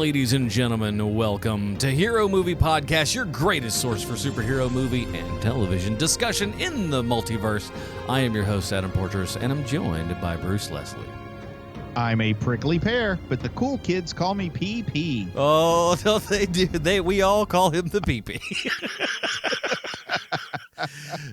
ladies and gentlemen, welcome to Hero Movie Podcast, your greatest source for superhero movie and television discussion in the multiverse. I am your host, Adam Portrais, and I'm joined by Bruce Leslie. I'm a prickly pear, but the cool kids call me PP. Oh, no, they do. We all call him the PP.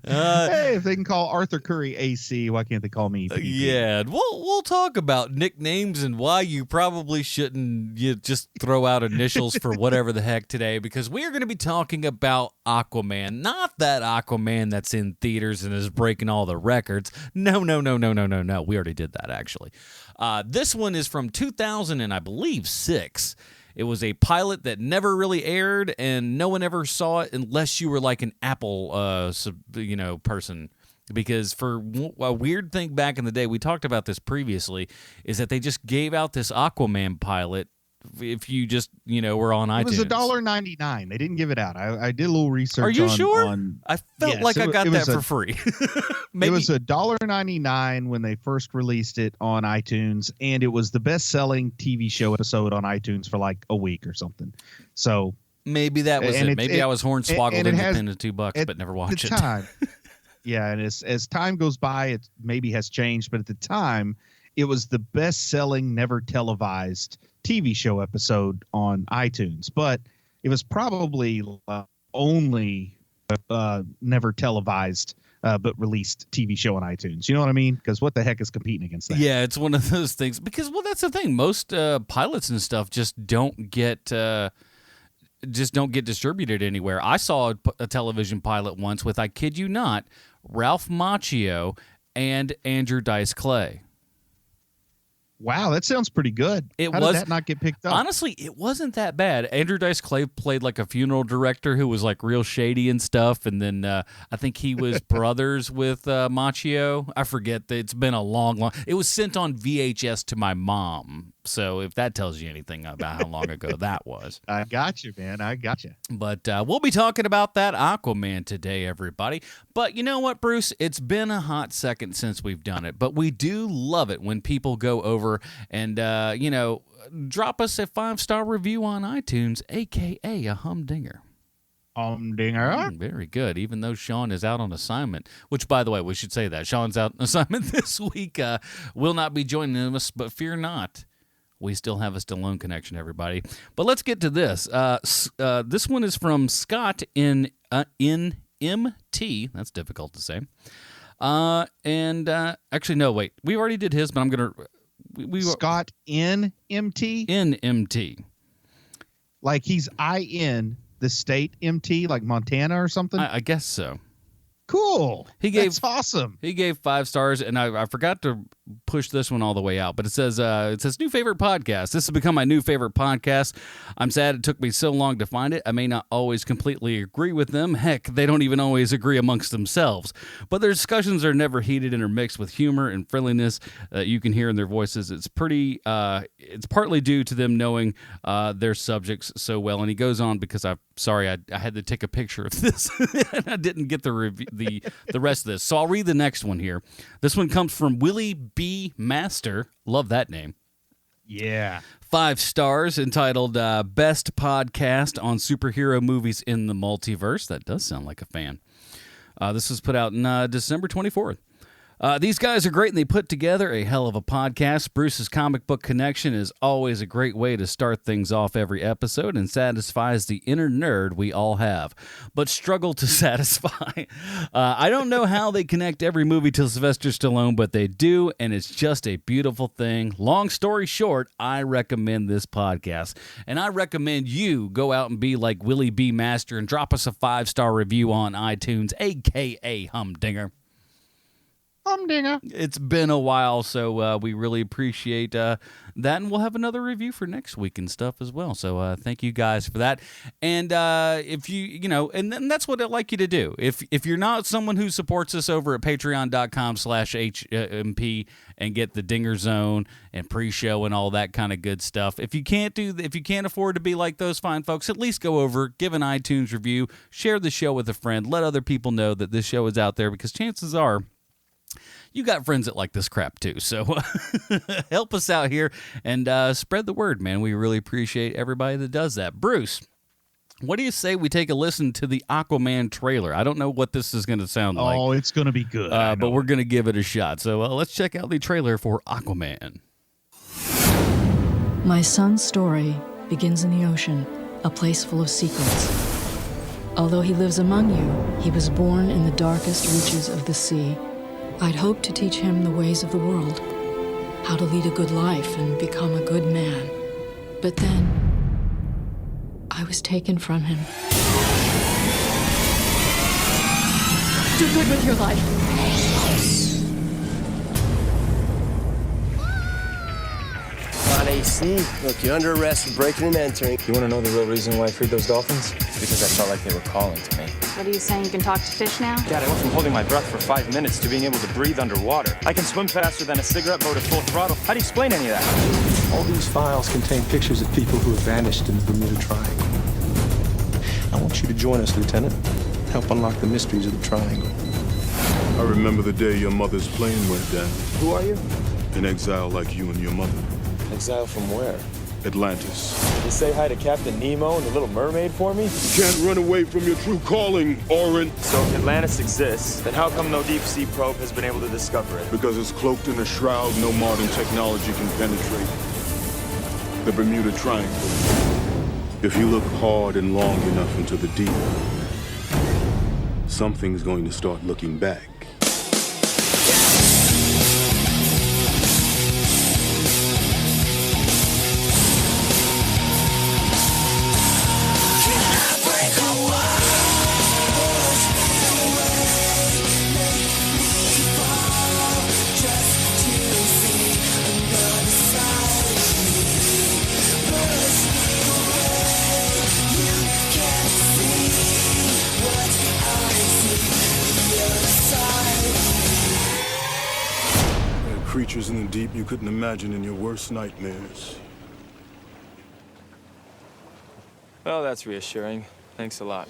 Hey, if they can call Arthur Curry AC, why can't they call me PP? Yeah, we'll talk about nicknames and why you probably shouldn't just throw out initials for whatever the heck today, because we are going to be talking about Aquaman. Not that Aquaman that's in theaters and is breaking all the records. No. We already did that, actually. This one is from 2000 and I believe 6. It was a pilot that never really aired, and no one ever saw it unless you were like an Apple, person. Because for a weird thing back in the day, we talked about this previously, is that they just gave out this Aquaman pilot if you just, were on iTunes. It was $1.99. They didn't give it out. I did a little research. Are you sure? I felt yes, like I got that for free. Maybe. It was $1.99 when they first released it on iTunes, and it was the best-selling TV show episode on iTunes for like a week or something. So maybe that was it. Maybe I was hornswoggled independent $2, but never watched it. Time, yeah, and as time goes by, it maybe has changed, but at the time, it was the best-selling, never televised TV show episode on iTunes. But it was probably only never televised but released TV show on iTunes. You know what I mean? Because what the heck is competing against that? Yeah, it's one of those things. Because, that's the thing. Most pilots and stuff just don't get distributed anywhere. I saw a television pilot once with, I kid you not, Ralph Macchio and Andrew Dice Clay. Wow, that sounds pretty good. How did that not get picked up? Honestly, it wasn't that bad. Andrew Dice Clay played like a funeral director who was like real shady and stuff, and then I think he was brothers with Macchio. I forget. It's been a long. It was sent on VHS to my mom, so if that tells you anything about how long ago that was. I got you, man. I got you. But we'll be talking about that Aquaman today, everybody. But you know what, Bruce? It's been a hot second since we've done it, but we do love it when people go over and, drop us a 5-star review on iTunes, a.k.a. a humdinger. Humdinger? Very good, even though Sean is out on assignment, which, by the way, we should say that. Sean's out on assignment this week, will not be joining us, but fear not. We still have a Stallone connection, everybody. But let's get to this. This one is from Scott in MT. That's difficult to say. Actually, no, wait. We already did his, but I'm going to... Scott in MT? In MT. Like he's in the state MT, like Montana or something? I guess so. Cool. That's awesome. He gave 5 stars, and I forgot to push this one all the way out, but it says new favorite podcast. This has become my new favorite podcast. I'm sad it took me so long to find it. I may not always completely agree with them. Heck, they don't even always agree amongst themselves. But their discussions are never heated and are mixed with humor and friendliness that you can hear in their voices. It's partly due to them knowing their subjects so well. And he goes on because I had to take a picture of this and I didn't get the review. The rest of this. So I'll read the next one here. This one comes from Willie B. Master. Love that name. Yeah. 5 stars, entitled Best Podcast on Superhero Movies in the Multiverse. That does sound like a fan. This was put out in December 24th. These guys are great, and they put together a hell of a podcast. Bruce's comic book connection is always a great way to start things off every episode and satisfies the inner nerd we all have, but struggle to satisfy. I don't know how they connect every movie to Sylvester Stallone, but they do, and it's just a beautiful thing. Long story short, I recommend this podcast, and I recommend you go out and be like Willie B. Master and drop us a 5-star review on iTunes, a.k.a. Humdinger. Humdinger. It's been a while, so we really appreciate that, and we'll have another review for next week and stuff as well. So thank you guys for that. And if and then that's what I'd like you to do. If you're not someone who supports us over at patreon.com/HMP and get the Dinger Zone and pre-show and all that kind of good stuff, if you can't afford to be like those fine folks, at least go over, give an iTunes review, share the show with a friend, let other people know that this show is out there, because chances are you got friends that like this crap too. So help us out here and spread the word, man. We really appreciate everybody that does that. Bruce, what do you say we take a listen to the Aquaman trailer? I don't know what this is going to sound like. Oh, it's going to be good. But we're going to give it a shot. So let's check out the trailer for Aquaman. My son's story begins in the ocean, a place full of secrets. Although he lives among you, he was born in the darkest reaches of the sea. I'd hoped to teach him the ways of the world, how to lead a good life and become a good man. But then, I was taken from him. Do good with your life. On AC. Look, you're under arrest for breaking and entering. You want to know the real reason why I freed those dolphins? It's because I felt like they were calling to me. What are you saying? You can talk to fish now? Dad, I went from holding my breath for 5 minutes to being able to breathe underwater. I can swim faster than a cigarette boat at full throttle. How do you explain any of that? All these files contain pictures of people who have vanished in the Bermuda Triangle. I want you to join us, Lieutenant. Help unlock the mysteries of the Triangle. I remember the day your mother's plane went down. Who are you? In exile like you and your mother. Exile from where? Atlantis. You say hi to Captain Nemo and the Little Mermaid for me? Can't run away from your true calling, Orin. So if Atlantis exists, then how come no deep-sea probe has been able to discover it? Because it's cloaked in a shroud no modern technology can penetrate. The Bermuda Triangle. If you look hard and long enough into the deep, something's going to start looking back. Creatures in the deep you couldn't imagine in your worst nightmares. Well, that's reassuring. Thanks a lot.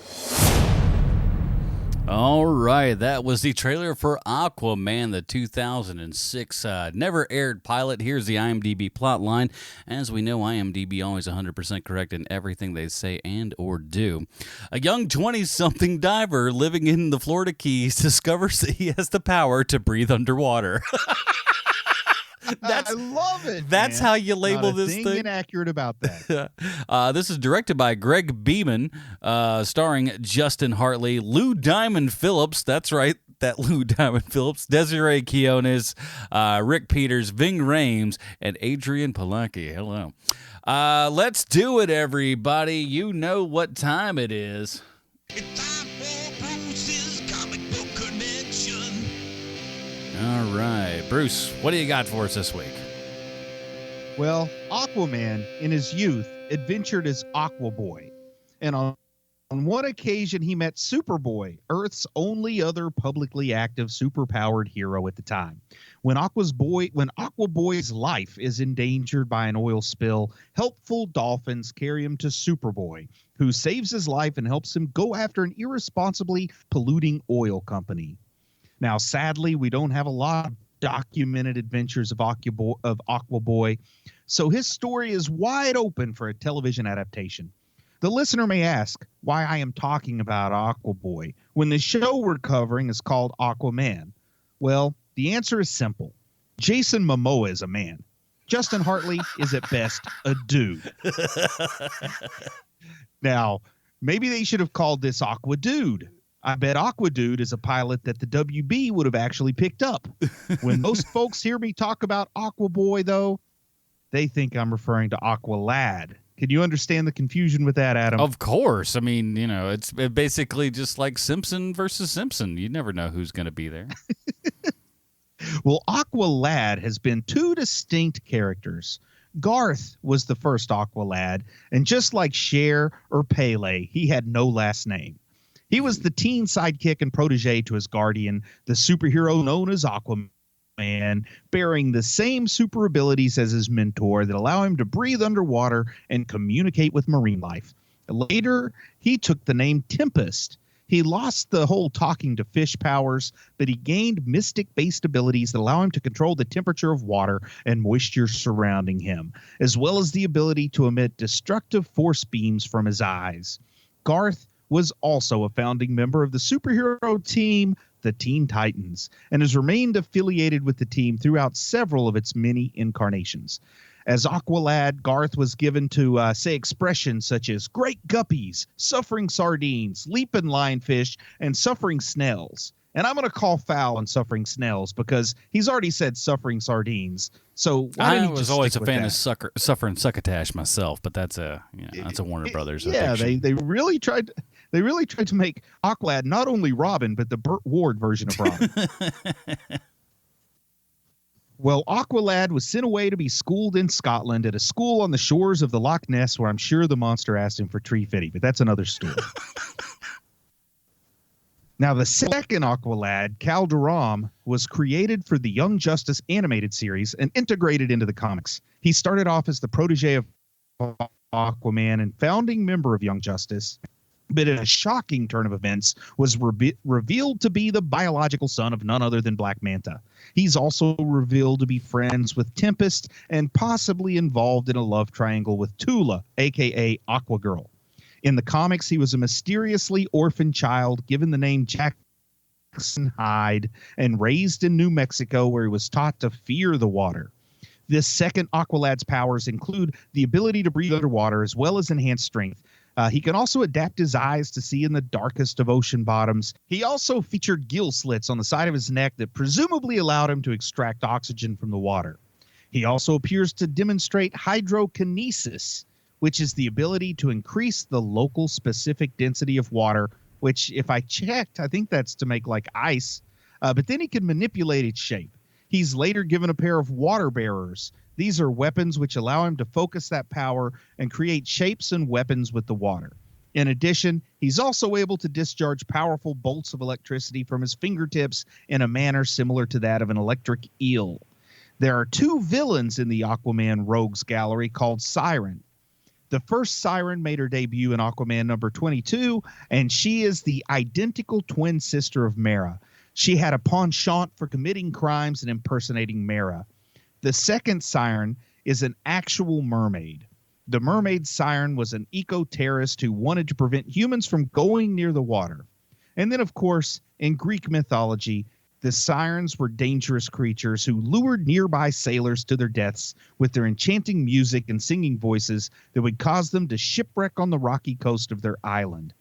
All right, that was the trailer for Aquaman, the 2006 never-aired pilot. Here's the IMDb plot line. As we know, IMDb always 100% correct in everything they say and or do. A young 20-something diver living in the Florida Keys discovers that he has the power to breathe underwater. I love it. That's man. how you label Not a this thing thing. inaccurate about that. This is directed by Greg Beeman, starring Justin Hartley, Lou Diamond Phillips. That's right, that Lou Diamond Phillips, Desiree Quiones, Rick Peters, Ving Rhames, and Adrian Palacki. Hello. Let's do it, everybody. You know what time it is. It's time for Bruce's comic book connection. All right, Bruce, what do you got for us this week? Well, Aquaman, in his youth, adventured as Aquaboy. And on one occasion, he met Superboy, Earth's only other publicly active superpowered hero at the time. When Aquaboy's life is endangered by an oil spill, helpful dolphins carry him to Superboy, who saves his life and helps him go after an irresponsibly polluting oil company. Now, sadly, we don't have a lot of documented adventures of Aquaboy, so his story is wide open for a television adaptation. The listener may ask why I am talking about Aquaboy when the show we're covering is called Aquaman. Well, the answer is simple. Jason Momoa is a man. Justin Hartley is at best a dude. Now, maybe they should have called this Aqua Dude. I bet Aqua Dude is a pilot that the WB would have actually picked up. When most folks hear me talk about Aquaboy, though, they think I'm referring to Aqua Lad. Can you understand the confusion with that, Adam? Of course. I mean, you know, it's basically just like Simpson versus Simpson. You never know who's going to be there. Well, Aqua Lad has been two distinct characters. Garth was the first Aqua Lad, and just like Cher or Pele, he had no last name. He was the teen sidekick and protege to his guardian, the superhero known as Aquaman, bearing the same super abilities as his mentor that allow him to breathe underwater and communicate with marine life. Later, he took the name Tempest. He lost the whole talking to fish powers, but he gained mystic-based abilities that allow him to control the temperature of water and moisture surrounding him, as well as the ability to emit destructive force beams from his eyes. Garth was also a founding member of the superhero team, the Teen Titans, and has remained affiliated with the team throughout several of its many incarnations. As Aqualad, Garth was given to say expressions such as great guppies, suffering sardines, leaping lionfish, and suffering snails. And I'm going to call foul on suffering snails because he's already said suffering sardines. So why I was always a fan of suffering succotash myself, but that's a Warner Brothers. Yeah, they really tried. They really tried to make Aqualad not only Robin, but the Burt Ward version of Robin. Well, Aqualad was sent away to be schooled in Scotland at a school on the shores of the Loch Ness, where I'm sure the monster asked him for tree fitty, but that's another story. Now, the second Aqualad, Cal Durham, was created for the Young Justice animated series and integrated into the comics. He started off as the protege of Aquaman and founding member of Young Justice, but in a shocking turn of events was revealed to be the biological son of none other than Black Manta. He's also revealed to be friends with Tempest and possibly involved in a love triangle with Tula, a.k.a. Aquagirl. In the comics, he was a mysteriously orphaned child given the name Jackson Hyde and raised in New Mexico, where he was taught to fear the water. This second Aqualad's powers include the ability to breathe underwater as well as enhanced strength. He can also adapt his eyes to see in the darkest of ocean bottoms. He also featured gill slits on the side of his neck that presumably allowed him to extract oxygen from the water. He also appears to demonstrate hydrokinesis, which is the ability to increase the local specific density of water, which, if I checked, I think that's to make like ice. But then he can manipulate its shape. He's later given a pair of water bearers. These are weapons which allow him to focus that power and create shapes and weapons with the water. In addition, he's also able to discharge powerful bolts of electricity from his fingertips in a manner similar to that of an electric eel. There are two villains in the Aquaman Rogues Gallery called Siren. The first Siren made her debut in Aquaman number 22, and she is the identical twin sister of Mera. She had a penchant for committing crimes and impersonating Mera. The second Siren is an actual mermaid. The mermaid Siren was an eco-terrorist who wanted to prevent humans from going near the water. And then, of course, in Greek mythology, the Sirens were dangerous creatures who lured nearby sailors to their deaths with their enchanting music and singing voices that would cause them to shipwreck on the rocky coast of their island.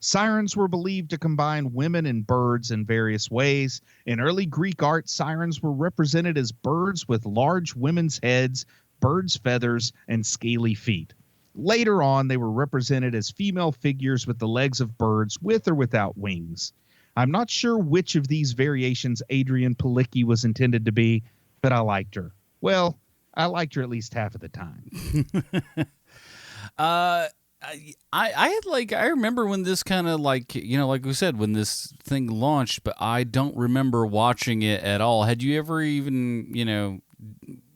Sirens were believed to combine women and birds in various ways. In early Greek art, sirens were represented as birds with large women's heads, birds' feathers, and scaly feet. Later on, they were represented as female figures with the legs of birds with or without wings. I'm not sure which of these variations Adrian Palicki was intended to be, but I liked her. Well, I liked her at least half of the time. I remember when this kind of like we said, when this thing launched, but I don't remember watching it at all. Had you ever even,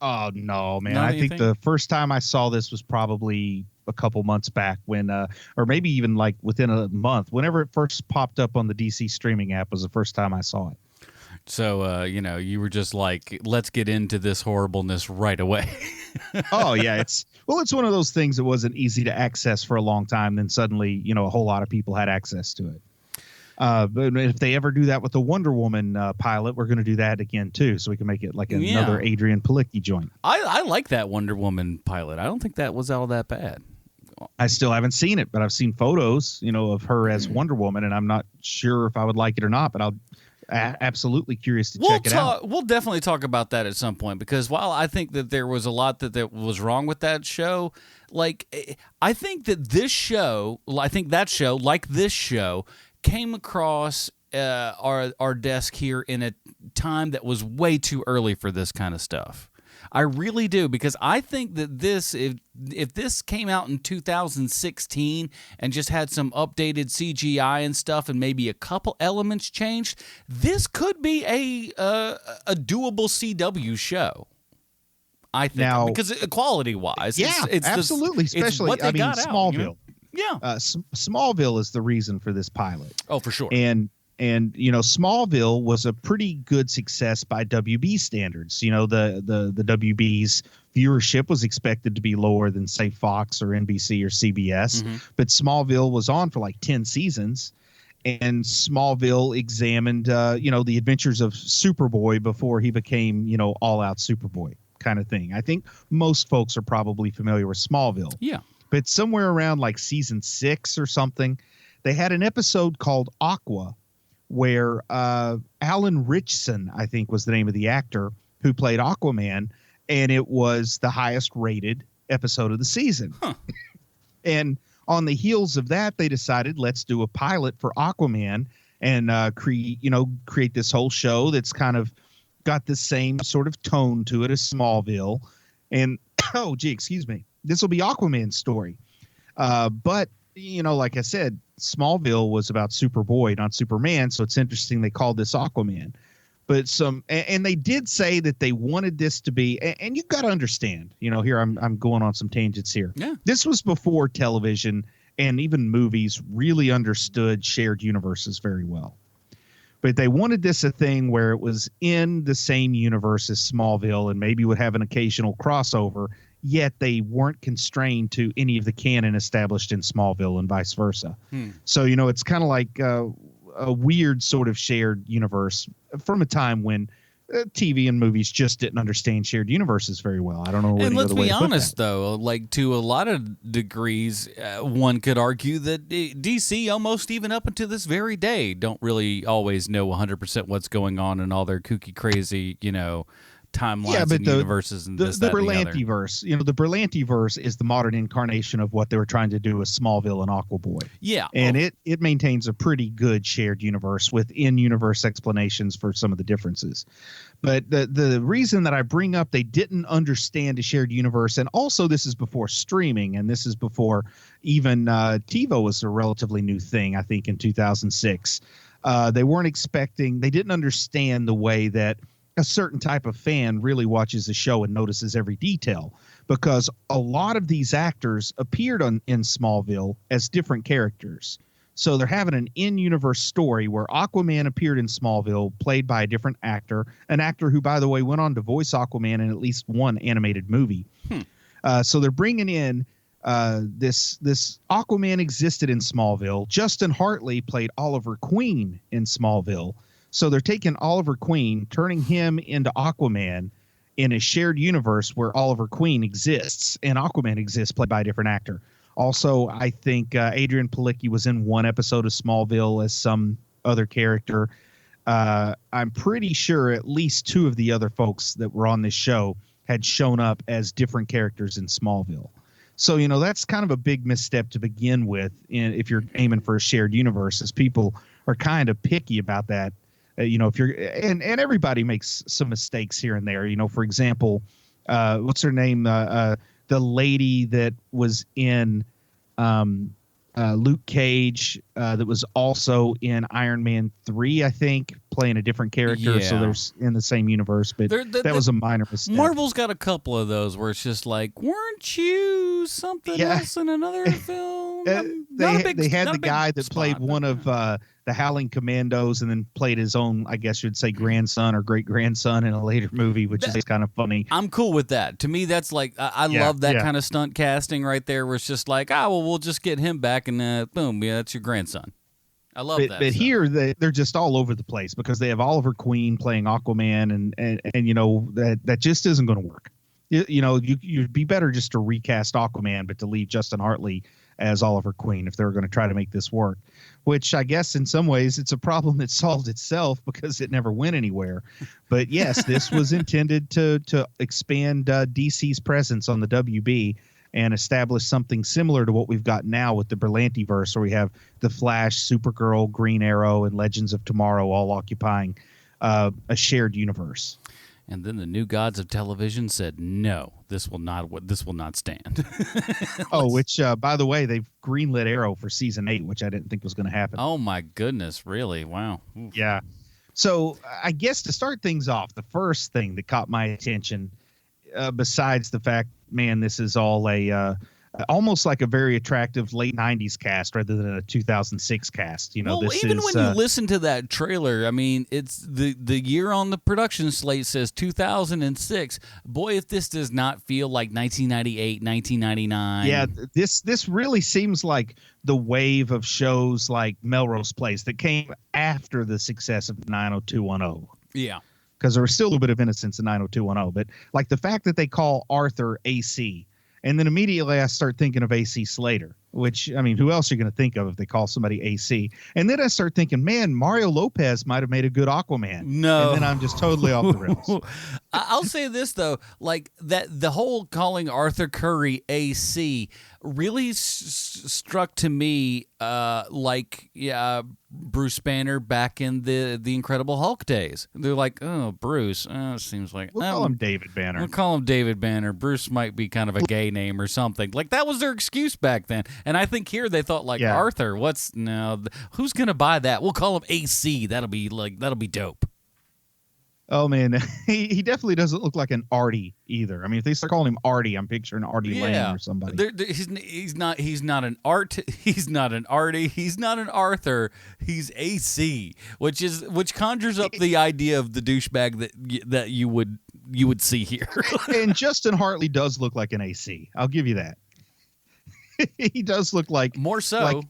Oh, no, man. I think the first time I saw this was probably a couple months back when, or maybe even like within a month, whenever it first popped up on the DC streaming app was the first time I saw it. So, you were just like, let's get into this horribleness right away. Oh, yeah. It's one of those things that wasn't easy to access for a long time. Then suddenly, a whole lot of people had access to it. But if they ever do that with the Wonder Woman pilot, we're going to do that again, too. So we can make it like another Adrian Palicki joint. I like that Wonder Woman pilot. I don't think that was all that bad. I still haven't seen it, but I've seen photos, of her as Wonder Woman, and I'm not sure if I would like it or not, but I'll absolutely curious to check it out. We'll definitely talk about that at some point, because while I think that there was a lot that was wrong with that show, like I think that this show, like this show, came across our desk here in a time that was way too early for this kind of stuff. I really do, because I think that this, if this came out in 2016 and just had some updated CGI and stuff and maybe a couple elements changed, this could be a doable CW show. I think, because quality-wise, yeah, it's absolutely, especially Smallville. Yeah. Smallville is the reason for this pilot. Oh, for sure. And Smallville was a pretty good success by WB standards. The WB's viewership was expected to be lower than, say, Fox or NBC or CBS, but Smallville was on for like 10 seasons. And Smallville examined, the adventures of Superboy before he became, all-out Superboy kind of thing. I think most folks are probably familiar with Smallville. Yeah. But somewhere around like season 6 or something, they had an episode called Aqua, where Alan Ritchson, I think was the name of the actor who played Aquaman, and it was the highest-rated episode of the season. Huh. And on the heels of that, they decided, let's do a pilot for Aquaman and create this whole show that's kind of got the same sort of tone to it as Smallville. And, excuse me, this will be Aquaman's story. But, like I said, Smallville was about Superboy, not Superman. So it's interesting they called this Aquaman. But and they did say that they wanted this to be, and you've got to understand, here I'm going on some tangents here. Yeah. This was before television and even movies really understood shared universes very well. But they wanted this a thing where it was in the same universe as Smallville and maybe would have an occasional crossover, yet they weren't constrained to any of the canon established in Smallville and vice versa. So, it's kind of like a weird sort of shared universe from a time when TV and movies just didn't understand shared universes very well. I don't know. And let's be honest, though, like to a lot of degrees, one could argue that DC, almost even up until this very day, don't really always know 100% what's going on in all their kooky, crazy, timelines and universes and this, that, and the other. Berlanti-verse. The Berlanti-verse is the modern incarnation of what they were trying to do with Smallville and Aquaboy. Yeah. And it maintains a pretty good shared universe with in-universe explanations for some of the differences. But the reason that I bring up they didn't understand a shared universe, and also this is before streaming, and this is before even TiVo was a relatively new thing, I think, in 2006. They didn't understand the way that a certain type of fan really watches the show and notices every detail, because a lot of these actors appeared in Smallville as different characters. So they're having an in-universe story where Aquaman appeared in Smallville, played by a different actor, an actor who, by the way, went on to voice Aquaman in at least one animated movie. So they're bringing in this Aquaman existed in Smallville. Justin Hartley played Oliver Queen in Smallville. So they're taking Oliver Queen, turning him into Aquaman in a shared universe where Oliver Queen exists and Aquaman exists, played by a different actor. Also, I think Adrian Palicki was in one episode of Smallville as some other character. I'm pretty sure at least 2 of the other folks that were on this show had shown up as different characters in Smallville. So, that's kind of a big misstep to begin with if you're aiming for a shared universe, as people are kind of picky about that. If you're and everybody makes some mistakes here and there. For example, what's her name? The lady that was in Luke Cage, that was also in Iron Man 3, I think, playing a different character. Yeah. So there's in the same universe, but that was a minor mistake. Marvel's got a couple of those where it's just like, weren't you something else in another film? They had the guy that played one of the Howling Commandos and then played his own, I guess you'd say, grandson or great grandson in a later movie, which is kind of funny. I'm cool with that. To me, that's like, I love that kind of stunt casting right there, where it's just like, we'll just get him back and boom, that's your grandson. I love that. But here they're just all over the place because they have Oliver Queen playing Aquaman, and that just isn't going to work. You'd be better just to recast Aquaman, but to leave Justin Hartley as Oliver Queen if they're going to try to make this work, which I guess in some ways it's a problem that solved itself because it never went anywhere. But yes, this was intended to expand DC's presence on the WB and establish something similar to what we've got now with the Berlanti-verse, where we have the Flash, Supergirl, Green Arrow, and Legends of Tomorrow all occupying a shared universe. And then the new gods of television said, "No, this will not stand." Which by the way, they've greenlit Arrow for season 8, which I didn't think was going to happen. Oh my goodness, really? Wow. Oof. Yeah. So I guess to start things off, the first thing that caught my attention, besides the fact, man, this is all a almost like a very attractive late 90s cast rather than a 2006 cast. You know, well, this even is, when you listen to that trailer, I mean, it's the year on the production slate says 2006. Boy, if this does not feel like 1998, 1999. Yeah, this really seems like the wave of shows like Melrose Place that came after the success of 90210. Yeah. Because there was still a little bit of innocence in 90210. But like the fact that they call Arthur AC, and then immediately I start thinking of AC Slater, which, I mean, who else are you going to think of if they call somebody AC? And then I start thinking, man, Mario Lopez might have made a good Aquaman. No. And then I'm just totally off the rails. I'll say this, though, like that the whole calling Arthur Curry AC really struck to me like Bruce Banner back in the Incredible Hulk days. They're like, oh, Bruce. It seems like we'll call him David Banner. We'll call him David Banner. Bruce might be kind of a gay name or something. Like that was their excuse back then. And I think here they thought like Arthur. Who's gonna buy that? We'll call him AC. That'll be dope. Oh man, he definitely doesn't look like an Artie either. I mean, if they start calling him Artie, I'm picturing Artie Lang or somebody. He's not an Art. He's not an Artie. He's not an Arthur. He's AC, which conjures up the idea of the douchebag that you would see here. And Justin Hartley does look like an AC. I'll give you that. He does look like more so. Like,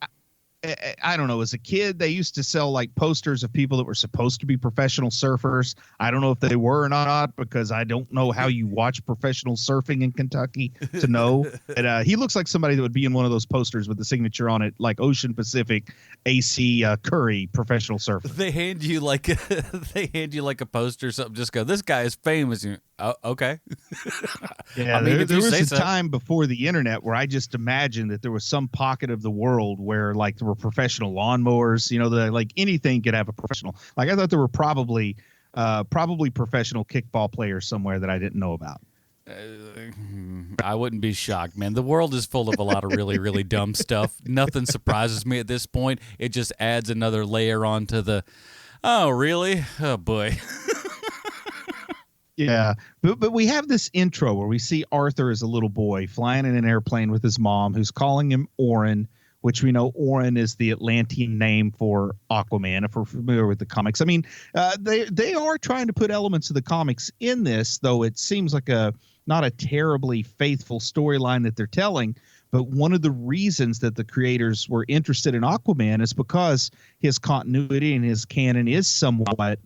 I don't know. As a kid, they used to sell like posters of people that were supposed to be professional surfers. I don't know if they were or not because I don't know how you watch professional surfing in Kentucky to know. But he looks like somebody that would be in one of those posters with the signature on it, like Ocean Pacific AC Curry professional surfer. They hand you like a poster or something. Just go, this guy is famous. Oh, okay. Yeah, I mean, there was a time before the internet where I just imagined that there was some pocket of the world where like there were professional lawnmowers, like anything could have a professional. Like I thought there were probably professional kickball players somewhere that I didn't know about. I wouldn't be shocked, man. The world is full of a lot of really, really dumb stuff. Nothing surprises me at this point. It just adds another layer onto the, oh, really? Oh, boy. Yeah, but we have this intro where we see Arthur as a little boy flying in an airplane with his mom, who's calling him Orin, which we know Orin is the Atlantean name for Aquaman, if we're familiar with the comics. I mean, they are trying to put elements of the comics in this, though it seems like not a terribly faithful storyline that they're telling. But one of the reasons that the creators were interested in Aquaman is because his continuity and his canon is somewhat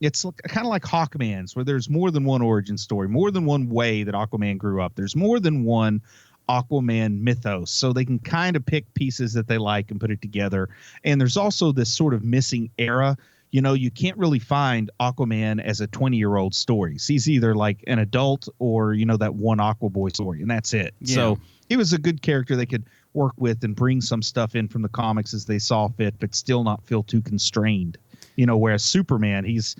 it's kind of like Hawkman's, where there's more than one origin story, more than one way that Aquaman grew up. There's more than one Aquaman mythos, so they can kind of pick pieces that they like and put it together. And there's also this sort of missing era. You can't really find Aquaman as a 20-year-old story. He's either like an adult or, that one Aquaboy story, and that's it. Yeah. So he was a good character they could work with and bring some stuff in from the comics as they saw fit, but still not feel too constrained. Whereas Superman, his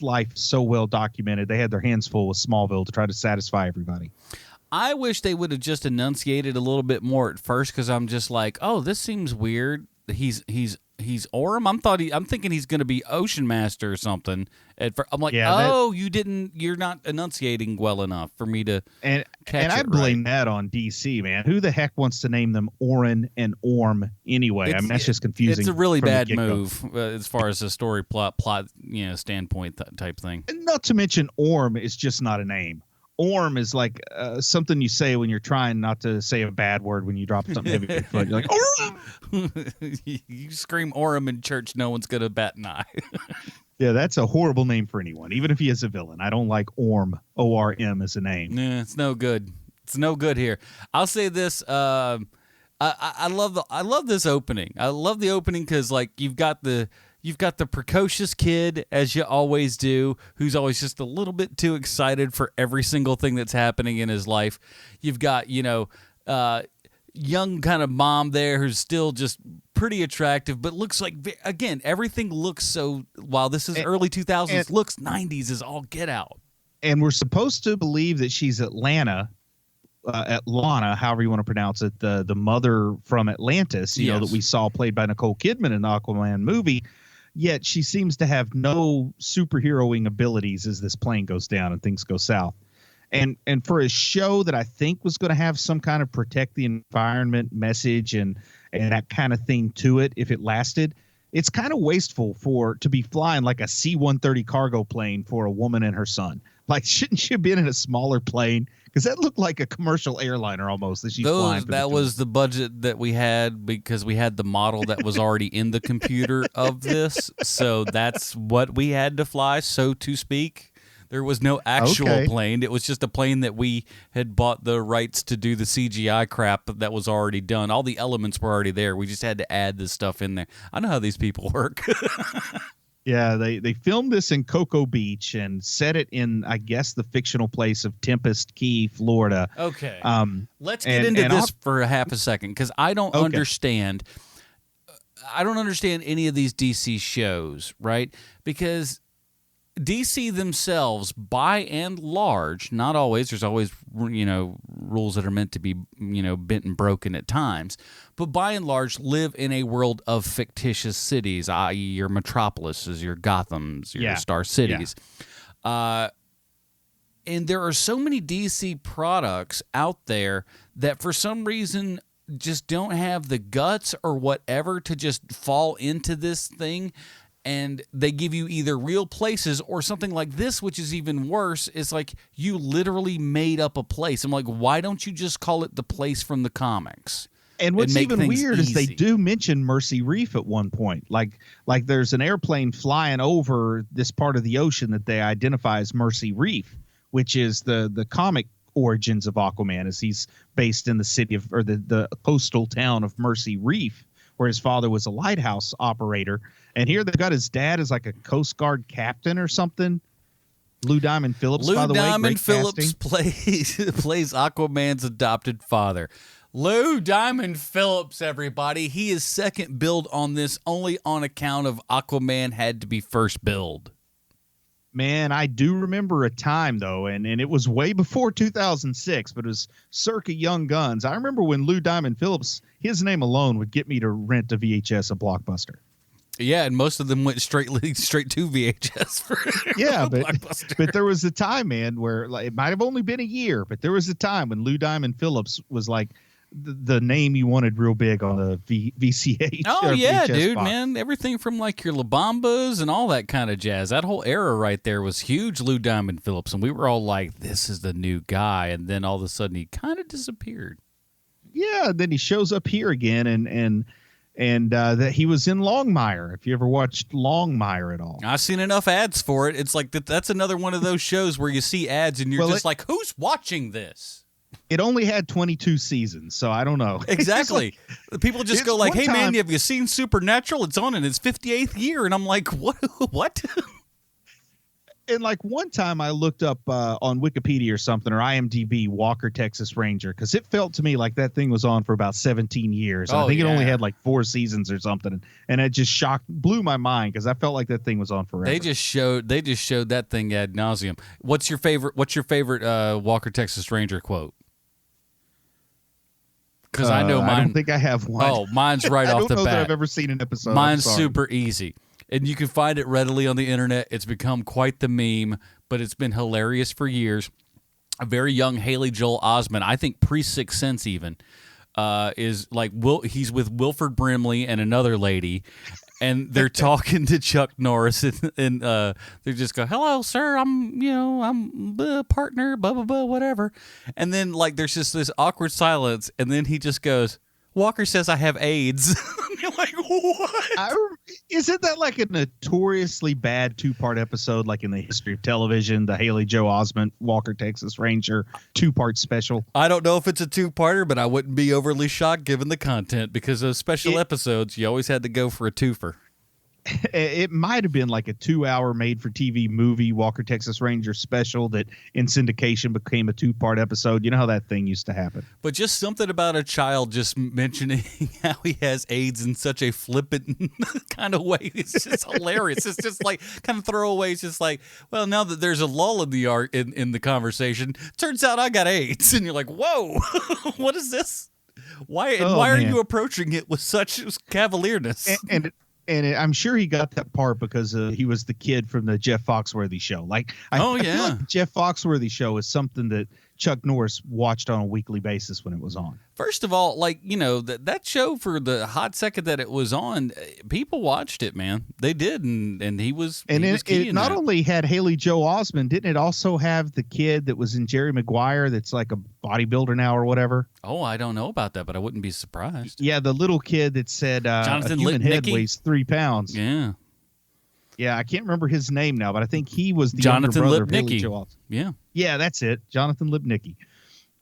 life is so well documented. They had their hands full with Smallville to try to satisfy everybody. I wish they would have just enunciated a little bit more at first, because I'm just like, oh, this seems weird. He's Orm. I'm thinking he's going to be Ocean Master or something. I'm like, you're not enunciating well enough for me to catch it. And I blame that on DC, man. Who the heck wants to name them Orin and Orm anyway? I mean, that's just confusing. It's a really bad move as far as a story plot standpoint type thing. And not to mention, Orm is just not a name. Orm is like something you say when you're trying not to say a bad word when you drop something heavy with your foot. You're like, Orm! You scream Orm in church, no one's going to bat an eye. Yeah, that's a horrible name for anyone, even if he is a villain. I don't like Orm, O-R-M, as a name. Yeah, it's no good. It's no good here. I'll say this. I love this opening. I love the opening because, like, you've got the precocious kid, as you always do, who's always just a little bit too excited for every single thing that's happening in his life. You've got, young kind of mom there who's still just pretty attractive, but looks like, again, everything looks so, while this is early 2000s, looks 90s is all get out. And we're supposed to believe that she's Atlana, however you want to pronounce it, the mother from Atlantis, that we saw played by Nicole Kidman in the Aquaman movie. Yet she seems to have no superheroing abilities as this plane goes down and things go south. And for a show that I think was going to have some kind of protect the environment message and that kind of thing to it, if it lasted, it's kind of wasteful to be flying like a C-130 cargo plane for a woman and her son. Like, shouldn't she have been in a smaller plane? Because that looked like a commercial airliner almost that she's flying. That was the budget that we had because we had the model that was already in the computer of this. So that's what we had to fly, so to speak. There was no actual plane. It was just a plane that we had bought the rights to do the CGI crap that was already done. All the elements were already there. We just had to add this stuff in there. I know how these people work. Yeah, they filmed this in Cocoa Beach and set it in, I guess, the fictional place of Tempest Key, Florida. Okay. Let's get into this for a half a second because I don't understand. I don't understand any of these DC shows, right? Because DC themselves, by and large, not always, there's always, rules that are meant to be, bent and broken at times, but by and large live in a world of fictitious cities, i.e. your metropolises, your Gothams, your Star Cities. Yeah. And there are so many DC products out there that for some reason just don't have the guts or whatever to just fall into this thing. And they give you either real places or something like this, which is even worse. It's like you literally made up a place. I'm like, why don't you just call it the place from the comics? And what's even weird is they do mention Mercy Reef at one point. Like there's an airplane flying over this part of the ocean that they identify as Mercy Reef, which is the comic origins of Aquaman, as he's based in the city of, or the coastal town of Mercy Reef, where his father was a lighthouse operator. And here they've got his dad as like a Coast Guard captain or something. Lou Diamond Phillips, by the way. Lou Diamond Phillips plays Aquaman's adopted father. Lou Diamond Phillips, everybody. He is second billed on this only on account of Aquaman had to be first billed. Man, I do remember a time, though, and it was way before 2006, but it was circa Young Guns. I remember when Lou Diamond Phillips, his name alone would get me to rent a VHS of Blockbuster. Yeah, and most of them went straight to VHS for but there was a time, man, where it might have only been a year, but there was a time when Lou Diamond Phillips was like the name you wanted real big on a VCH. Oh yeah, VHS dude, box. man, everything from like your La Bambas and all that kind of jazz. That whole era right there was huge. Lou Diamond Phillips, and we were all like, "This is the new guy," and then all of a sudden he kind of disappeared. Yeah, then he shows up here again, and that he was in Longmire. If you ever watched Longmire at all, I've seen enough ads for it. It's like that's another one of those shows where you see ads and you're like, who's watching this? It only had 22 seasons, so I don't know. Exactly. People just go like, hey, man, have you seen Supernatural? It's on in its 58th year. And I'm like, what? And like one time I looked up on Wikipedia or something, or IMDb, Walker, Texas Ranger, because it felt to me like that thing was on for about 17 years. I think it only had like 4 seasons or something. And it just blew my mind because I felt like that thing was on forever. They just showed that thing ad nauseum. What's your favorite Walker, Texas Ranger quote? Because I know mine. I don't think I have one. Oh, mine's right off the bat. I don't know that I've ever seen an episode. Mine's super easy. And you can find it readily on the internet. It's become quite the meme, but it's been hilarious for years. A very young Haley Joel Osment, I think pre-Sixth Sense even, is like he's with Wilford Brimley and another lady, and they're talking to Chuck Norris, and they just go, "Hello, sir. I'm partner, blah blah blah, whatever." And then like there's just this awkward silence, and then he just goes, "Walker says I have AIDS." You're like, what? Isn't that like a notoriously bad 2-part episode, like in the history of television, the Haley Joel Osment, Walker, Texas Ranger 2-part special? I don't know if it's a 2-parter, but I wouldn't be overly shocked given the content because those special episodes, you always had to go for a twofer. It might have been like a 2-hour made-for-TV movie, Walker, Texas Ranger special that in syndication became a 2-part episode. You know how that thing used to happen. But just something about a child just mentioning how he has AIDS in such a flippant kind of way. It's just hilarious. It's just like kind of throwaway. It's just like, well, now that there's a lull in the in the conversation, turns out I got AIDS. And you're like, whoa, what is this? Why are you approaching it with such cavalierness? I'm sure he got that part because he was the kid from the Jeff Foxworthy show. Like, I feel like the Jeff Foxworthy show is something that Chuck Norris watched on a weekly basis when it was on. First of all, like, you know, that show, for the hot second that it was on, people watched it, man. They did, and he was. And he was it not only had Haley Joel Osment, didn't it also have the kid that was in Jerry Maguire that's like a bodybuilder now or whatever? Oh, I don't know about that, but I wouldn't be surprised. Yeah, the little kid that said Jonathan a human head Lipnicki? weighs 3 pounds. Yeah. Yeah, I can't remember his name now, but I think he was the Jonathan younger brother of Haley Lipnicki. Joel Osment. Yeah. Yeah, that's it. Jonathan Lipnicki.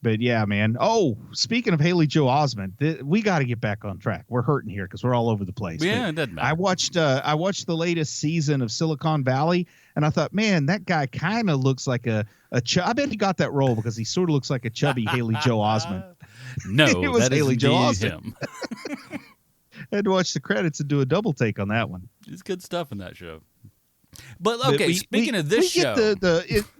But yeah, man. Oh, speaking of Haley Joel Osment, we got to get back on track. We're hurting here because we're all over the place. Yeah, but it doesn't matter. I watched the latest season of Silicon Valley, and I thought, man, that guy kind of looks like I bet he got that role because he sort of looks like a chubby Haley Joel Osment. No, It was that is Haley Joel indeed Osment. him. I had to watch the credits and do a double take on that one. There's good stuff in that show. But okay, But speaking of this show,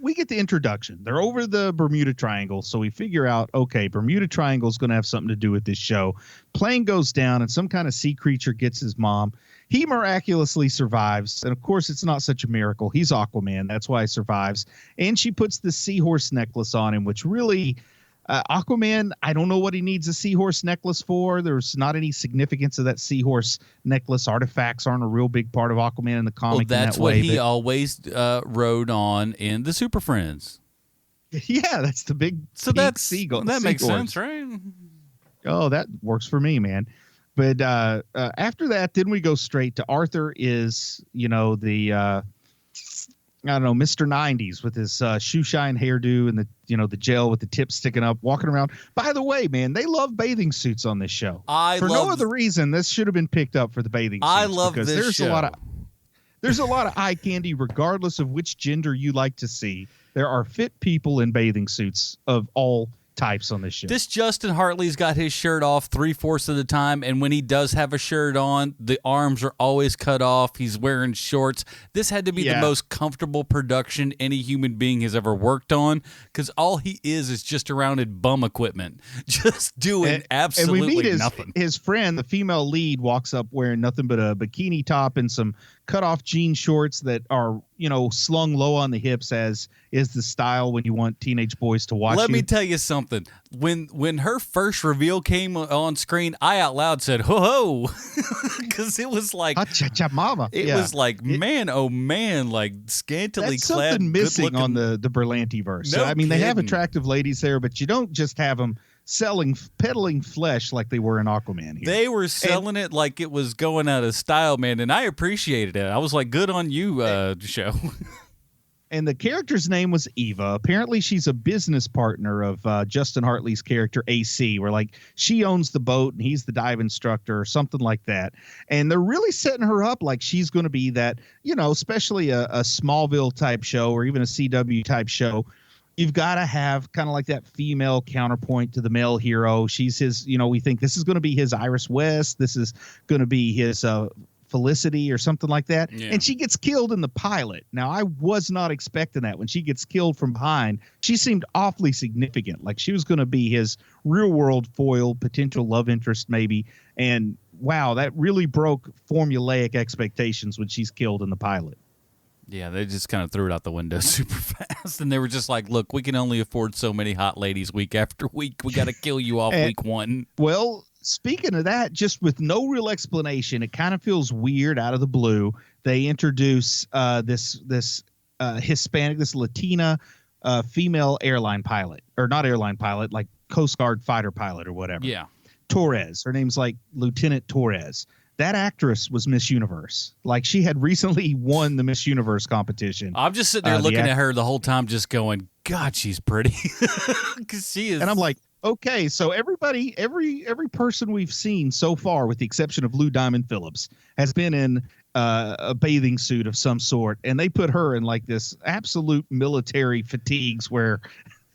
we get the introduction. They're over the Bermuda Triangle, so we figure out, okay, Bermuda Triangle is going to have something to do with this show. Plane goes down, and some kind of sea creature gets his mom. He miraculously survives, and of course, it's not such a miracle. He's Aquaman, that's why he survives. And she puts the seahorse necklace on him, which really. Aquaman, I don't know what he needs a seahorse necklace for. There's not any significance of that seahorse necklace. Artifacts aren't a real big part of Aquaman in the comic. well, that's in that what way, he always rode on in the Super Friends. Yeah, that's the big. So that's seagull. that makes seahorse. sense, right? Oh, that works for me, man. But after that, then we go straight to Arthur. Is the I don't know, Mr. 90s with his shoe shine hairdo and the gel with the tip sticking up, walking around. By the way, man, they love bathing suits on this show. For no other reason, this should have been picked up for the bathing suits. I love because this show. There's a lot of eye candy, regardless of which gender you like to see. There are fit people in bathing suits of all types on this show. This Justin Hartley's got his shirt off 3/4 of the time, and when he does have a shirt on, the arms are always cut off. He's wearing shorts. This had to be the most comfortable production any human being has ever worked on, because all he is just around in bum equipment, just doing absolutely and we meet nothing. His friend, the female lead, walks up wearing nothing but a bikini top and some cut-off jean shorts that are, slung low on the hips, as is the style when you want teenage boys to watch. Let me tell you something. When her first reveal came on screen, I out loud said, "Ho ho," because it was like, mama. It was like, man, oh man, like scantily that's clad, something missing good-looking. on the Berlanti verse. No they have kidding. attractive ladies there, but you don't just have them peddling flesh like they were in Aquaman here. They were selling it like it was going out of style, man, and I appreciated it. I was like, good on you, show. And the character's name was Eva. Apparently, she's a business partner of Justin Hartley's character, AC, where like she owns the boat and he's the dive instructor or something like that. And they're really setting her up like she's going to be that, especially a Smallville type show or even a CW type show. You've got to have kind of like that female counterpoint to the male hero. She's his, we think this is going to be his Iris West. This is going to be his Felicity or something like that. Yeah. And she gets killed in the pilot. Now, I was not expecting that. When she gets killed from behind, she seemed awfully significant. Like she was going to be his real world foil, potential love interest maybe. And wow, that really broke formulaic expectations when she's killed in the pilot. Yeah, they just kind of threw it out the window super fast. And they were just like, look, we can only afford so many hot ladies week after week. We got to kill you off week one. Well, speaking of that, just with no real explanation, it kind of feels weird out of the blue. They introduce this Hispanic, this Latina female airline pilot, or not airline pilot, like Coast Guard fighter pilot or whatever. Yeah. Torres. Her name's like Lieutenant Torres. That actress was Miss Universe. Like she had recently won the Miss Universe competition. I'm just sitting there looking at her the whole time, just going, God, she's pretty. Because she is. And I'm like, okay, so every person we've seen so far, with the exception of Lou Diamond Phillips, has been in a bathing suit of some sort, and they put her in like this absolute military fatigues where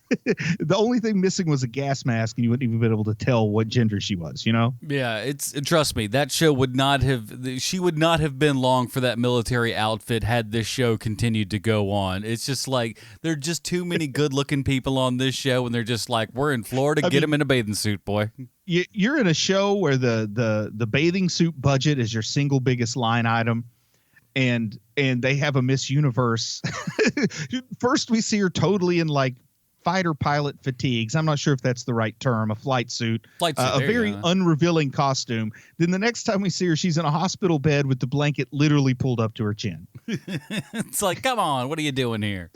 The only thing missing was a gas mask, and you wouldn't even been able to tell what gender she was, you know? Yeah, trust me, that show would not have, she would not have been long for that military outfit had this show continued to go on. It's just like, there are just too many good-looking people on this show, and they're just like, we're in Florida, get him in a bathing suit, boy. You're in a show where the bathing suit budget is your single biggest line item, and they have a Miss Universe. First, we see her totally in like fighter pilot fatigues. I'm not sure if that's the right term. A flight suit, a very unrevealing costume. Then the next time we see her, she's in a hospital bed with the blanket literally pulled up to her chin. It's like, come on, what are you doing here?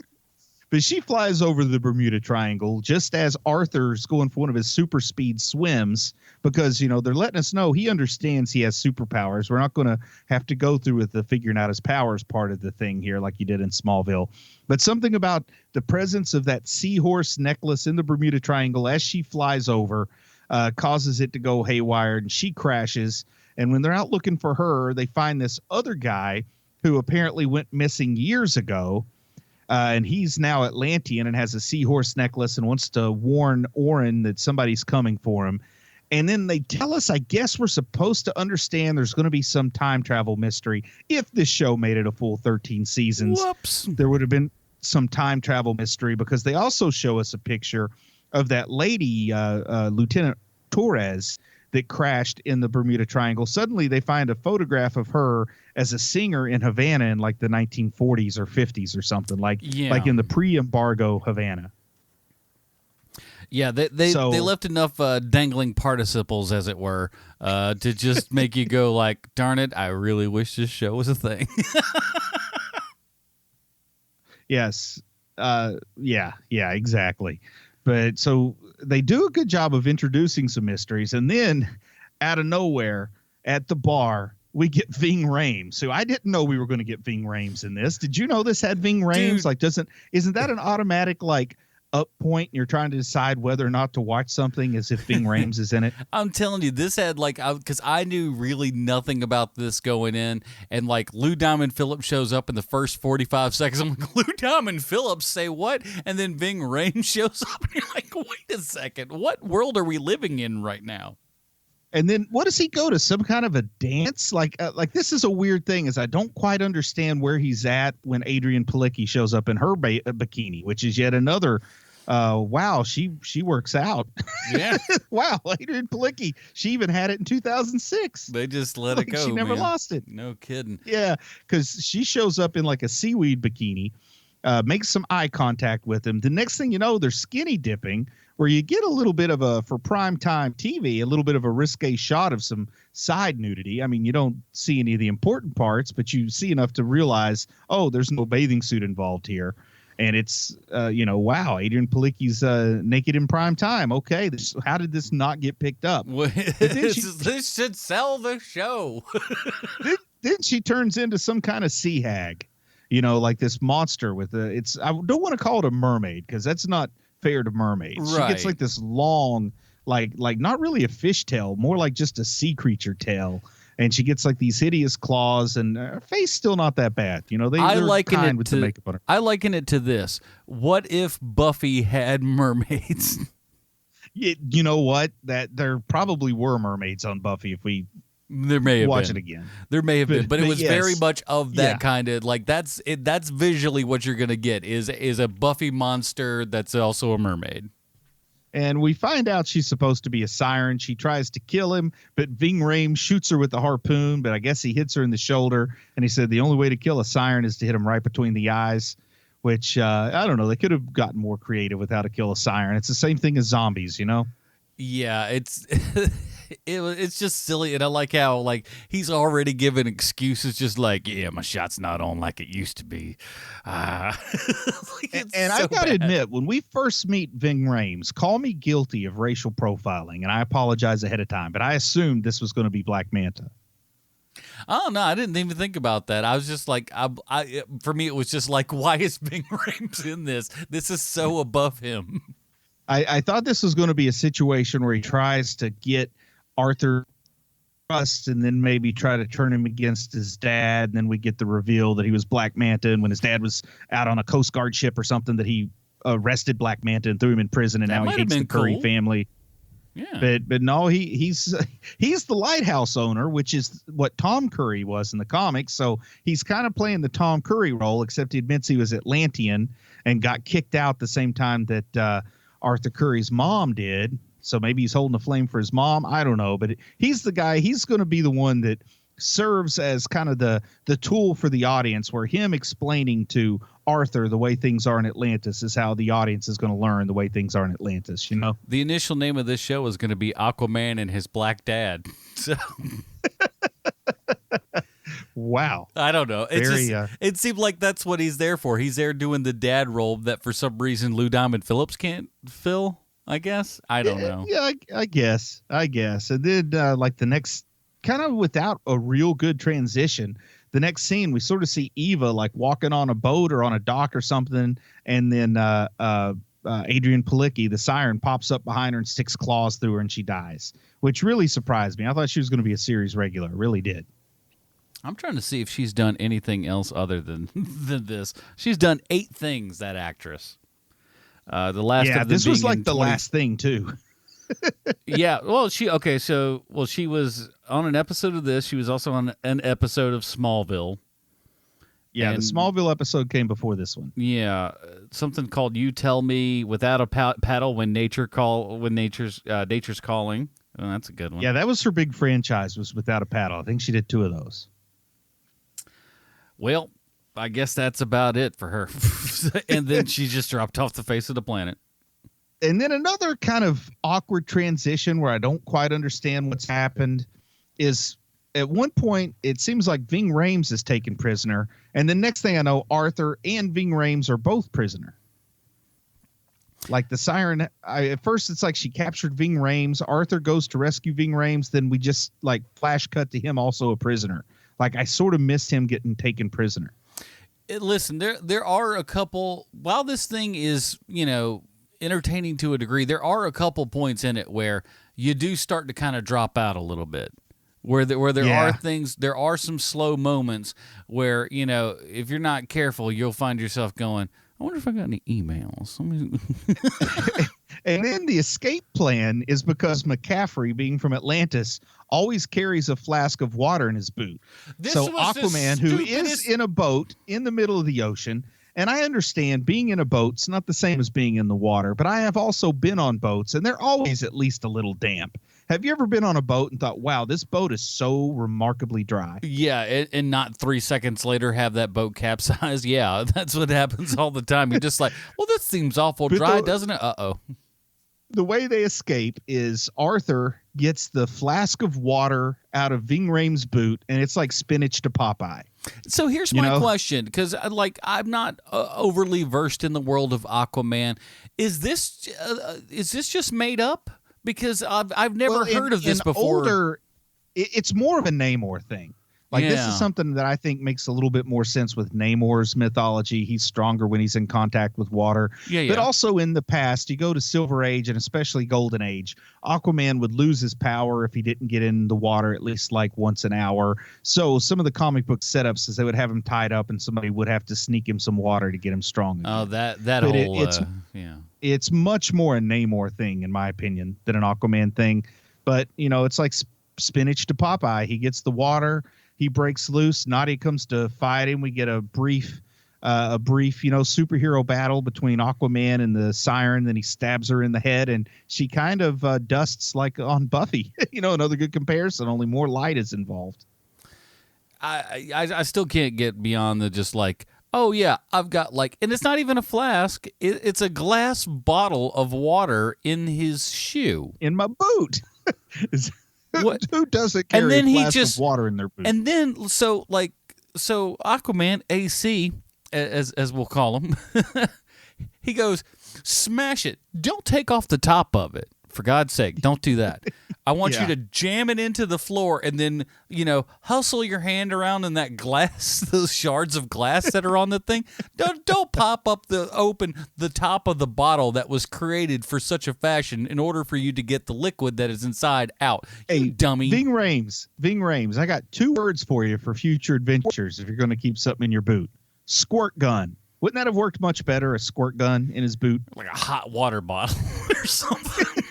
But she flies over the Bermuda Triangle just as Arthur's going for one of his super speed swims, because, you know, they're letting us know he understands he has superpowers. We're not going to have to go through with the figuring out his powers part of the thing here like you did in Smallville. But something about the presence of that seahorse necklace in the Bermuda Triangle as she flies over causes it to go haywire, and she crashes. And when they're out looking for her, they find this other guy who apparently went missing years ago. And he's now Atlantean and has a seahorse necklace and wants to warn Orin that somebody's coming for him. And then they tell us, I guess we're supposed to understand there's going to be some time travel mystery. If this show made it a full 13 seasons, whoops, there would have been some time travel mystery, because they also show us a picture of that lady, Lieutenant Torres, that crashed in the Bermuda Triangle. Suddenly they find a photograph of her as a singer in Havana in like the 1940s or 50s or something, like in the pre-embargo Havana. Yeah, they left enough dangling participles, as it were, to just make you go like, darn it, I really wish this show was a thing. Yes. Yeah, exactly. But so they do a good job of introducing some mysteries, and then out of nowhere at the bar, we get Ving Rhames. So I didn't know we were going to get Ving Rhames in this. Did you know this had Ving Rhames? Dude. Like, isn't that an automatic like up point? And you're trying to decide whether or not to watch something as if Ving Rhames is in it. I'm telling you, this had like, because I knew really nothing about this going in, and like Lou Diamond Phillips shows up in the first 45 seconds. I'm like, Lou Diamond Phillips, say what? And then Ving Rhames shows up, and you're like, wait a second, what world are we living in right now? And then what does he go to? Some kind of a dance? Like this is a weird thing, is I don't quite understand where he's at when Adrienne Palicki shows up in her bikini, which is yet another. Wow, she works out. Yeah. Wow, Adrienne Palicki. She even had it in 2006. They just let it go. She never lost it. No kidding. Yeah, because she shows up in like a seaweed bikini, makes some eye contact with him. The next thing you know, they're skinny dipping, where you get a little bit of for primetime TV, a little bit of a risque shot of some side nudity. I mean, you don't see any of the important parts, but you see enough to realize, oh, there's no bathing suit involved here. And it's, wow, Adrienne Palicki's naked in prime time. Okay, how did this not get picked up? This should sell the show. then she turns into some kind of sea hag, like this monster with I don't want to call it a mermaid, because that's not fair to mermaids. Right. She gets like this long, like not really a fish tail, more like just a sea creature tail. And she gets like these hideous claws, and her face still not that bad. I liken kind it with to the makeup on her. I liken it to this. What if Buffy had mermaids? You know what? That there probably were mermaids on Buffy if we there may have watch been. it again. There may have been, but it was yes. very much of that kind of like that's visually what you're gonna get is a Buffy monster that's also a mermaid. And we find out she's supposed to be a siren. She tries to kill him, but Ving Rhames shoots her with the harpoon, but I guess he hits her in the shoulder. And he said the only way to kill a siren is to hit him right between the eyes, which I don't know. They could have gotten more creative with how to kill a siren. It's the same thing as zombies, Yeah, it's just silly, and I like how like he's already given excuses, just like, yeah, my shot's not on like it used to be. And I've got to admit, when we first meet Ving Rhames, call me guilty of racial profiling, and I apologize ahead of time, but I assumed this was going to be Black Manta. Oh no, I didn't even think about that. I was just like, for me, it was just like, why is Ving Rhames in this? This is so above him. I thought this was going to be a situation where he tries to get Arthur trust and then maybe try to turn him against his dad. And then we get the reveal that he was Black Manta, and when his dad was out on a Coast Guard ship or something, that he arrested Black Manta and threw him in prison, and now he hates the Curry family. Yeah. But no, he's the lighthouse owner, which is what Tom Curry was in the comics. So he's kind of playing the Tom Curry role, except he admits he was Atlantean and got kicked out the same time that Arthur Curry's mom did. So maybe he's holding a flame for his mom. I don't know. But he's the guy. He's going to be the one that serves as kind of the tool for the audience, where him explaining to Arthur the way things are in Atlantis is how the audience is going to learn the way things are in Atlantis, you know? The initial name of this show is going to be Aquaman and his black dad. So wow. I don't know. It seemed like that's what he's there for. He's there doing the dad role that for some reason Lou Diamond Phillips can't fill, I guess. I don't know. Yeah, I guess. And then like the next, kind of without a real good transition, the next scene we sort of see Eva like walking on a boat or on a dock or something, and then Adrian Palicki, the siren, pops up behind her and sticks claws through her, and she dies, which really surprised me. I thought she was going to be a series regular. I really did. I'm trying to see if she's done anything else other than this. She's done 8 things, that actress. The last of them this was being like the last thing too. Yeah, well, she was on an episode of this. She was also on an episode of Smallville. Yeah, and the Smallville episode came before this one. Yeah, something called "You Tell Me Without a Paddle When Nature's Calling." Oh, that's a good one. Yeah, that was her big franchise, was Without a Paddle. I think she did 2 of those. Well, I guess that's about it for her. And then she just dropped off the face of the planet. And then another kind of awkward transition where I don't quite understand what's happened is at one point it seems like Ving Rhames is taken prisoner, and the next thing I know, Arthur and Ving Rhames are both prisoner. Like the siren, at first it's like she captured Ving Rhames. Arthur goes to rescue Ving Rhames, then we just like flash cut to him also a prisoner. Like I sort of missed him getting taken prisoner. Listen, there are a couple. While this thing is, entertaining to a degree, there are a couple points in it where you do start to kind of drop out a little bit, where there are things, there are some slow moments where, if you're not careful, you'll find yourself going, I wonder if I got any emails. And then the escape plan is because McCaffrey, being from Atlantis, always carries a flask of water in his boot. So Aquaman, who is in a boat in the middle of the ocean, and I understand being in a boat's not the same as being in the water, but I have also been on boats, and they're always at least a little damp. Have you ever been on a boat and thought, wow, this boat is so remarkably dry? Yeah, and not 3 seconds later have that boat capsize? Yeah, that's what happens all the time. You're just like, well, this seems awful dry, doesn't it? Uh-oh. The way they escape is Arthur gets the flask of water out of Ving Rhames' boot, and it's like spinach to Popeye. So here's my question, because I'm not overly versed in the world of Aquaman. Is this just made up? Because I've never heard of this before. It's more of a Namor thing. This is something that I think makes a little bit more sense with Namor's mythology. He's stronger when he's in contact with water. But also in the past, you go to Silver Age and especially Golden Age, Aquaman would lose his power if he didn't get in the water at least like once an hour. So some of the comic book setups is they would have him tied up and somebody would have to sneak him some water to get him strong again. Oh, that whole it's much more a Namor thing in my opinion than an Aquaman thing. But it's like spinach to Popeye. He gets the water. He breaks loose. Nadia comes to fight him. We get a brief, superhero battle between Aquaman and the siren. Then he stabs her in the head, and she kind of dusts like on Buffy. Another good comparison. Only more light is involved. I still can't get beyond the just like, oh yeah, I've got and it's not even a flask. It's a glass bottle of water in his shoe. In my boot. Who doesn't carry a flask of water in their boot? And then so Aquaman AC, as we'll call him, he goes, smash it. Don't take off the top of it. For God's sake, don't do that. I want you to jam it into the floor and then, hustle your hand around in that glass, those shards of glass that are on the thing. Don't pop up the top of the bottle that was created for such a fashion in order for you to get the liquid that is inside out. You dummy. Ving Rhames. I got 2 words for you for future adventures if you're going to keep something in your boot. Squirt gun. Wouldn't that have worked much better? A squirt gun in his boot, like a hot water bottle or something.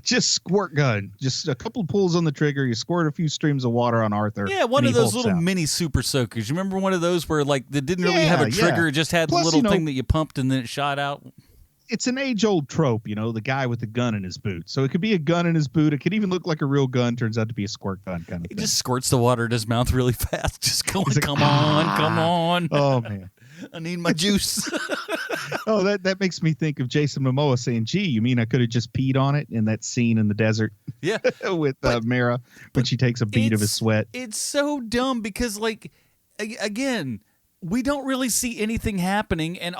Just squirt gun. Just a couple pulls on the trigger. You squirt a few streams of water on Arthur. Yeah, one of those little mini super soakers. You remember one of those where like they didn't really have a trigger, it just had the little thing that you pumped and then it shot out? It's an age-old trope, the guy with the gun in his boot. So it could be a gun in his boot. It could even look like a real gun. Turns out to be a squirt gun kind of thing. He just squirts the water in his mouth really fast. Just going, like, come on. Oh, man. I need my juice. Oh, that makes me think of Jason Momoa saying, gee, you mean I could have just peed on it in that scene in the desert? Yeah. With Mara when she takes a bead of his sweat. It's so dumb because, like, again, we don't really see anything happening, and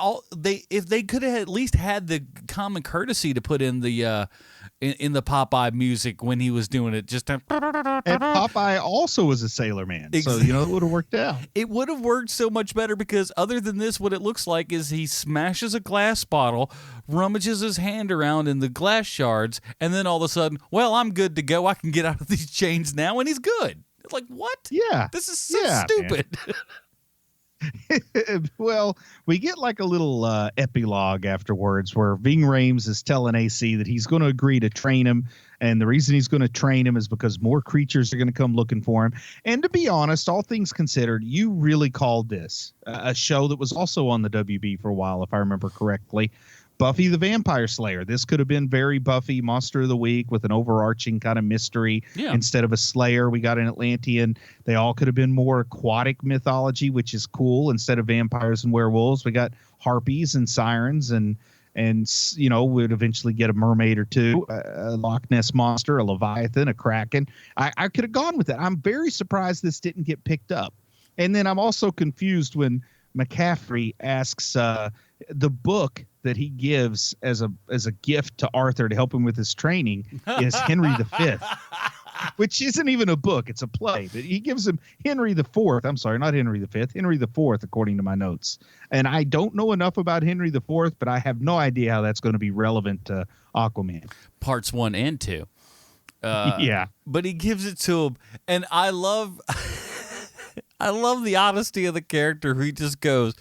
if they could have at least had the common courtesy to put in the Popeye music when he was doing it, just to, and Popeye also was a sailor man, so it would have worked out. It would have worked so much better because other than this, what it looks like is he smashes a glass bottle, rummages his hand around in the glass shards, and then all of a sudden, well, I'm good to go. I can get out of these chains now, and he's good. It's like, what? Yeah, this is so stupid. Well, we get like a little epilogue afterwards where Ving Rhames is telling AC that he's going to agree to train him. And the reason he's going to train him is because more creatures are going to come looking for him. And to be honest, all things considered, you really called this a show that was also on the WB for a while, if I remember correctly. Buffy the Vampire Slayer. This could have been very Buffy Monster of the Week with an overarching kind of mystery. Yeah. Instead of a Slayer, we got an Atlantean. They all could have been more aquatic mythology, which is cool. Instead of vampires and werewolves, we got harpies and sirens and we'd eventually get a mermaid or two, a Loch Ness monster, a Leviathan, a Kraken. I could have gone with that. I'm very surprised this didn't get picked up. And then I'm also confused when McCaffrey asks the book that he gives as a gift to Arthur to help him with his training is Henry V, which isn't even a book. It's a play. But he gives him Henry IV. I'm sorry, not Henry V. Henry IV, according to my notes. And I don't know enough about Henry IV, but I have no idea how that's going to be relevant to Aquaman. Parts 1 and 2. Yeah. But he gives it to him. And I love the honesty of the character who he just goes,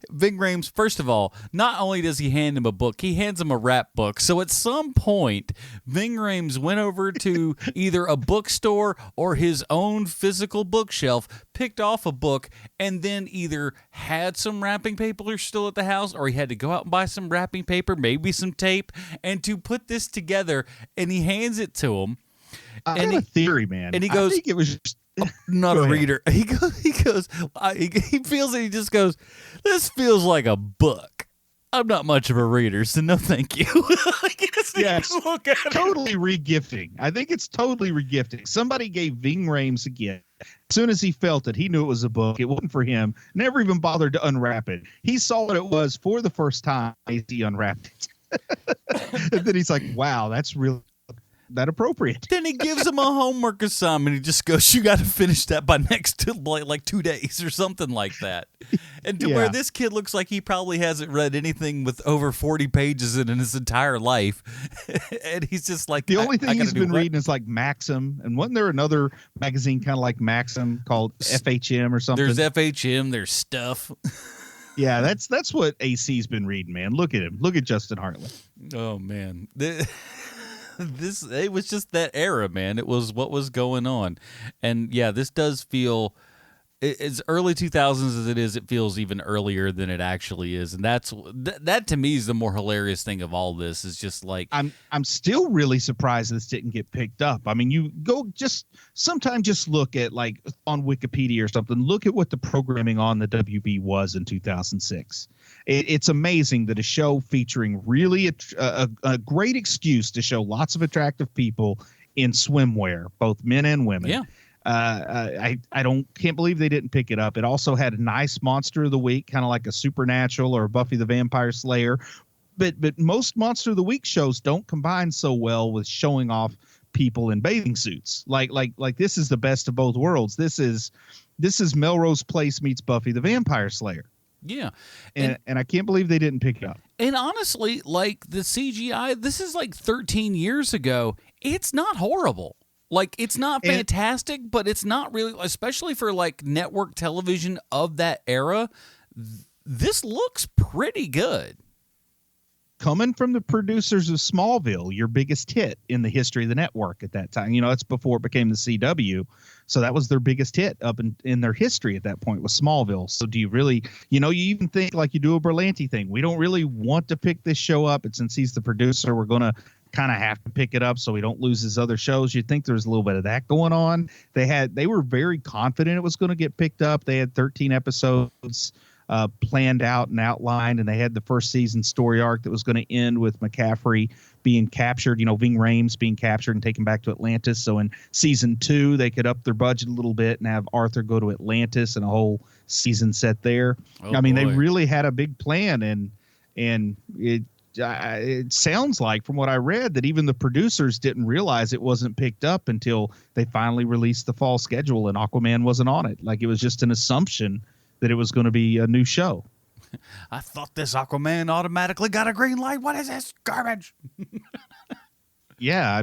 Ving Rhames, first of all, not only does he hand him a book, he hands him a rap book. So at some point, Ving Rhames went over to either a bookstore or his own physical bookshelf, picked off a book, and then either had some wrapping paper still at the house, or he had to go out and buy some wrapping paper, maybe some tape, and to put this together, and he hands it to him. I have a theory, man. And he goes, I think it was just... I'm not a reader. He feels it. He just goes, this feels like a book. I'm not much of a reader, so no thank you. Yes, totally regifting. I think it's totally regifting. Somebody gave Ving Rhames a gift. As soon as he felt it, he knew it was a book. It wasn't for him. Never even bothered to unwrap it. He saw what it was for the first time as he unwrapped it. And then he's like, wow, that's really that appropriate. Then he gives him a homework assignment. He just goes, you got to finish that by next like 2 days or something like that. And to where this kid looks like he probably hasn't read anything with over 40 pages in his entire life. And he's just like, the only thing he's been reading is like Maxim. And wasn't there another magazine kind of like Maxim called FHM or something? There's FHM. There's Stuff. Yeah, that's what AC's been reading, man. Look at him. Look at Justin Hartley. Oh, man. It was just that era, man. It was what was going on. And yeah, this does feel as early 2000s as it is. It feels even earlier than it actually is. And that to me is the more hilarious thing of all this is just like, I'm still really surprised this didn't get picked up. I mean, you go sometimes just look at like on Wikipedia or something, look at what the programming on the WB was in 2006. It's amazing that a show featuring really a great excuse to show lots of attractive people in swimwear, both men and women. Yeah. I can't believe they didn't pick it up. It also had a nice Monster of the Week, kind of like a Supernatural or Buffy the Vampire Slayer. But most Monster of the Week shows don't combine so well with showing off people in bathing suits. Like this is the best of both worlds. This is Melrose Place meets Buffy the Vampire Slayer. Yeah. And I can't believe they didn't pick it up. And honestly, like the CGI, this is like 13 years ago. It's not horrible. Like, it's not fantastic, but it's not really, especially for like network television of that era. this looks pretty good. Coming from the producers of Smallville, your biggest hit in the history of the network at that time. That's before it became the CW. So that was their biggest hit up in their history at that point was Smallville. So do you really, you even think like you do a Berlanti thing. We don't really want to pick this show up. And since he's the producer, we're going to kind of have to pick it up so we don't lose his other shows. You'd think there's a little bit of that going on. They were very confident it was going to get picked up. They had 13 episodes planned out and outlined, and they had the first season story arc that was going to end with McCaffrey being captured, Ving Rhames being captured and taken back to Atlantis. So in season 2, they could up their budget a little bit and have Arthur go to Atlantis and a whole season set there. They really had a big plan, and it sounds like from what I read that even the producers didn't realize it wasn't picked up until they finally released the fall schedule and Aquaman wasn't on it. Like it was just an assumption that it was going to be a new show. I thought this Aquaman automatically got a green light. What is this garbage? Yeah,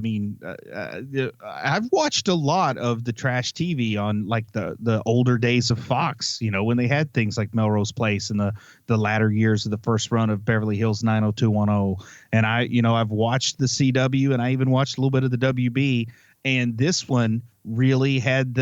I've watched a lot of the trash TV on like the older days of Fox, when they had things like Melrose Place in the latter years of the first run of Beverly Hills 90210. And I've watched the CW and I even watched a little bit of the WB. And this one really had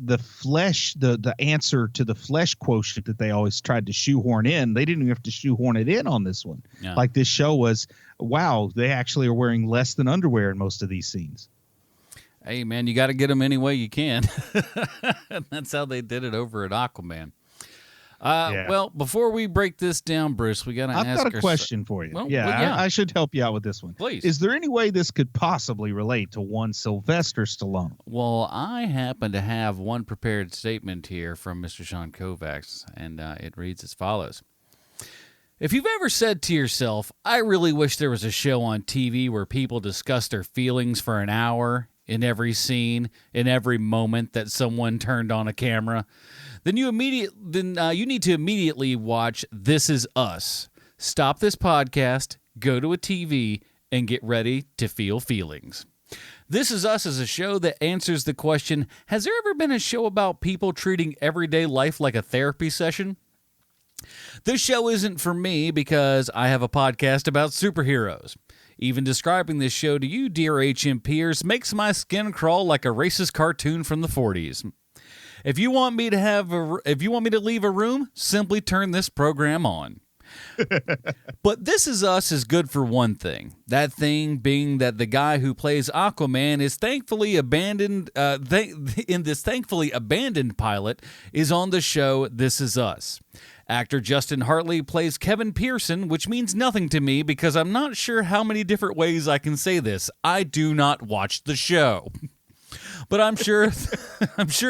the flesh, the answer to the flesh quotient that they always tried to shoehorn in. They didn't even have to shoehorn it in on this one. Yeah. Like this show was, wow, they actually are wearing less than underwear in most of these scenes. Hey, man, you got to get them any way you can. That's how they did it over at Aquaman. Well, before we break this down, Bruce, we got to ask. I've got a question for you. Well, I should help you out with this one. Please. Is there any way this could possibly relate to one Sylvester Stallone? Well, I happen to have one prepared statement here from Mr. Sean Koufax, and it reads as follows. If you've ever said to yourself, I really wish there was a show on TV where people discuss their feelings for an hour in every scene, in every moment that someone turned on a camera, then you need to immediately watch This Is Us. Stop this podcast, go to a TV, and get ready to feel feelings. This Is Us is a show that answers the question, has there ever been a show about people treating everyday life like a therapy session? This show isn't for me because I have a podcast about superheroes. Even describing this show to you, dear HMPers, makes my skin crawl like a racist cartoon from the 40s. If you want me to leave a room, simply turn this program on. But This Is Us is good for one thing. That thing being that the guy who plays Aquaman is thankfully abandoned. In this thankfully abandoned pilot is on the show This Is Us. Actor Justin Hartley plays Kevin Pearson, which means nothing to me because I'm not sure how many different ways I can say this. I do not watch the show. But I'm sure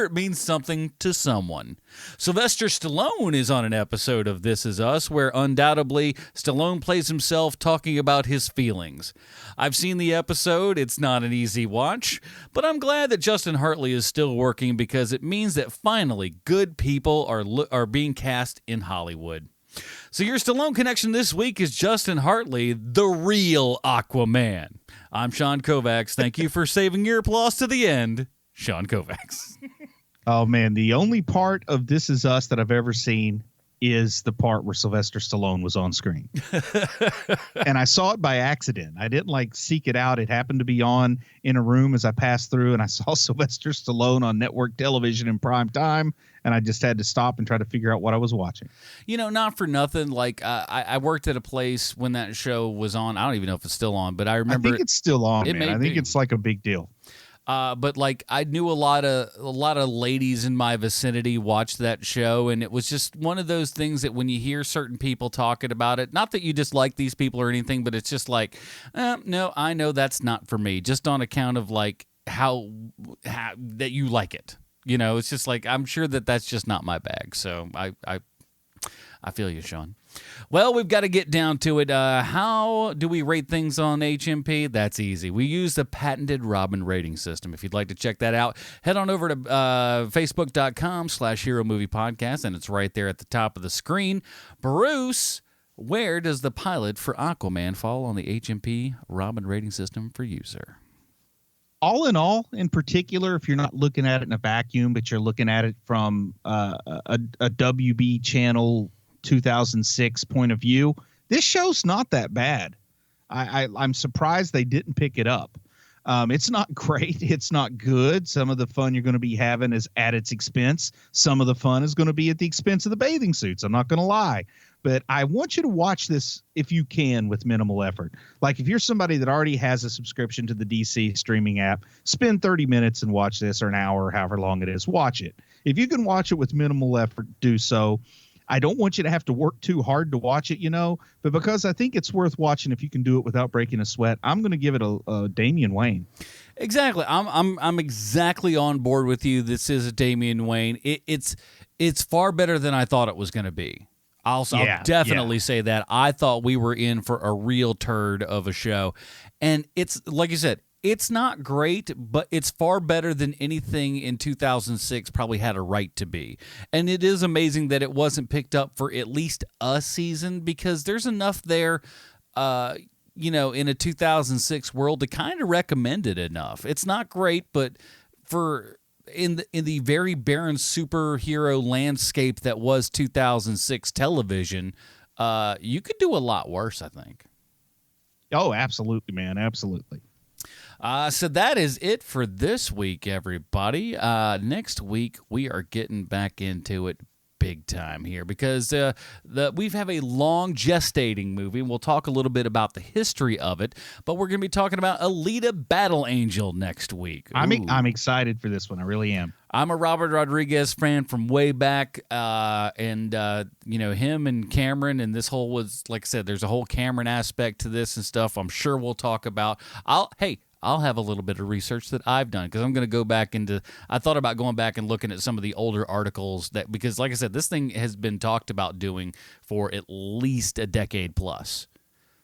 it means something to someone. Sylvester Stallone is on an episode of This Is Us where undoubtedly Stallone plays himself talking about his feelings. I've seen the episode. It's not an easy watch, but I'm glad that Justin Hartley is still working because it means that finally good people are being cast in Hollywood. So your Stallone connection this week is Justin Hartley, the real Aquaman. I'm Sean Koufax. Thank you for saving your applause to the end, Sean Koufax. Oh, man, the only part of This Is Us that I've ever seen is the part where Sylvester Stallone was on screen. And I saw it by accident. I didn't seek it out. It happened to be on in a room as I passed through, and I saw Sylvester Stallone on network television in prime time, and I just had to stop and try to figure out what I was watching. Not for nothing. I worked at a place when that show was on. I don't even know if it's still on, but I remember. I think it's still on, man. I think it's like a big deal. But I knew a lot of ladies in my vicinity watched that show, and it was just one of those things that when you hear certain people talking about it, not that you dislike these people or anything, but it's just no, I know that's not for me, just on account of how that you like it. It's just I'm sure that's just not my bag. So I feel you, Sean. Well, we've got to get down to it. How do we rate things on HMP? That's easy. We use the patented Robin rating system. If you'd like to check that out, head on over to facebook.com/Hero Movie Podcast, and it's right there at the top of the screen. Bruce, where does the pilot for Aquaman fall on the HMP Robin rating system for you, sir? All in all, in particular, if you're not looking at it in a vacuum, but you're looking at it from a WB channel 2006 point of view, this show's not that bad. I'm surprised they didn't pick it up. It's not great. It's not good. Some of the fun you're going to be having is at its expense. Some of the fun is going to be at the expense of the bathing suits. I'm not going to lie. But I want you to watch this if you can with minimal effort. Like if you're somebody that already has a subscription to the DC streaming app, spend 30 minutes and watch this, or an hour, or however long it is. Watch it. If you can watch it with minimal effort, do so. I don't want you to have to work too hard to watch it, but because I think it's worth watching if you can do it without breaking a sweat, I'm going to give it a Damian Wayne. Exactly. I'm exactly on board with you. This is a Damian Wayne. It's far better than I thought it was going to be. I'll definitely say that. I thought we were in for a real turd of a show. And it's, like you said, it's not great, but it's far better than anything in 2006 probably had a right to be. And it is amazing that it wasn't picked up for at least a season, because there's enough there, in a 2006 world to kind of recommend it enough. It's not great, but in the very barren superhero landscape that was 2006 television, you could do a lot worse, I think. Oh, absolutely, man. Absolutely. So that is it for this week, everybody. Next week, we are getting back into it big time here, because we have a long gestating movie. We'll talk a little bit about the history of it, but we're going to be talking about Alita Battle Angel next week. I'm excited for this one. I really am. I'm a Robert Rodriguez fan from way back, and him and Cameron, and this whole was, like I said, there's a whole Cameron aspect to this and stuff. I'm sure we'll talk about. I'll have a little bit of research that I've done, because I'm going to go back I thought about going back and looking at some of the older articles because like I said, this thing has been talked about doing for at least a decade plus.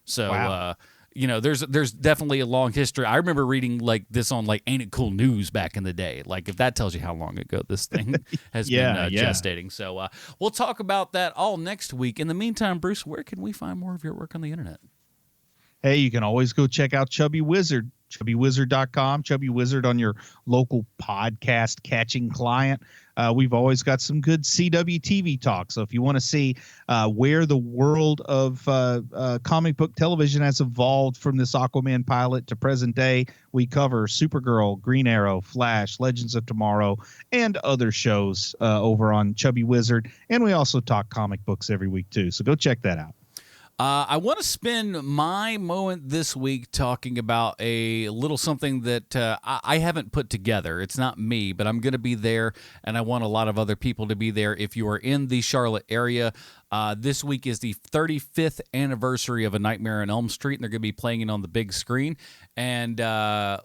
So, wow. There's definitely a long history. I remember reading like this on like Ain't It Cool News back in the day. Like if that tells you how long ago this thing has been gestating. So we'll talk about that all next week. In the meantime, Bruce, where can we find more of your work on the internet? Hey, you can always go check out Chubby Wizard, chubbywizard.com, Chubby Wizard on your local podcast catching client. We've always got some good CW TV talk. So if you want to see where the world of comic book television has evolved from this Aquaman pilot to present day, we cover Supergirl, Green Arrow, Flash, Legends of Tomorrow, and other shows over on Chubby Wizard. And we also talk comic books every week too. So go check that out. I want to spend my moment this week talking about a little something that I haven't put together. It's not me, but I'm going to be there, and I want a lot of other people to be there. If you are in the Charlotte area, this week is the 35th anniversary of A Nightmare on Elm Street, and they're going to be playing it on the big screen. And I'm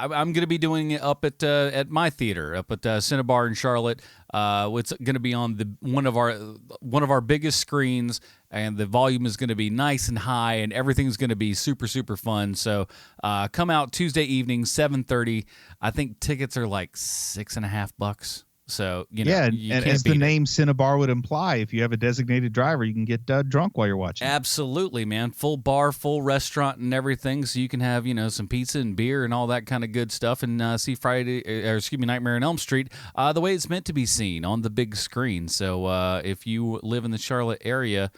going to be doing it up at my theater, up at Cinnabar in Charlotte. It's going to be on one of our biggest screens, and the volume is going to be nice and high, and everything's going to be super, super fun. So come out Tuesday evening, 7:30. I think tickets are like $6.50. So, and as the name Cinnabar would imply, if you have a designated driver, you can get drunk while you're watching. Absolutely, man. Full bar, full restaurant and everything. So you can have, some pizza and beer and all that kind of good stuff, and see Nightmare on Elm Street the way it's meant to be seen on the big screen. So if you live in the Charlotte area,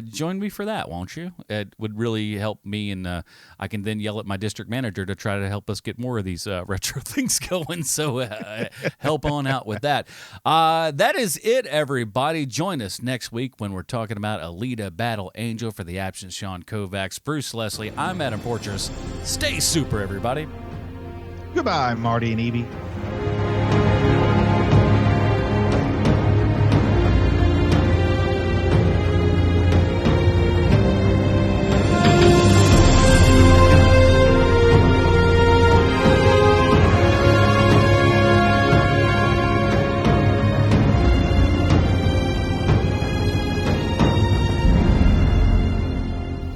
join me for that, won't you? It would really help me, and I can then yell at my district manager to try to help us get more of these retro things going. So help on out with that. That is it, everybody. Join us next week when we're talking about Alita Battle Angel. For the absent Sean Koufax, Bruce Leslie, I'm Adam Portrais. Stay super, everybody. Goodbye, Marty and Evie.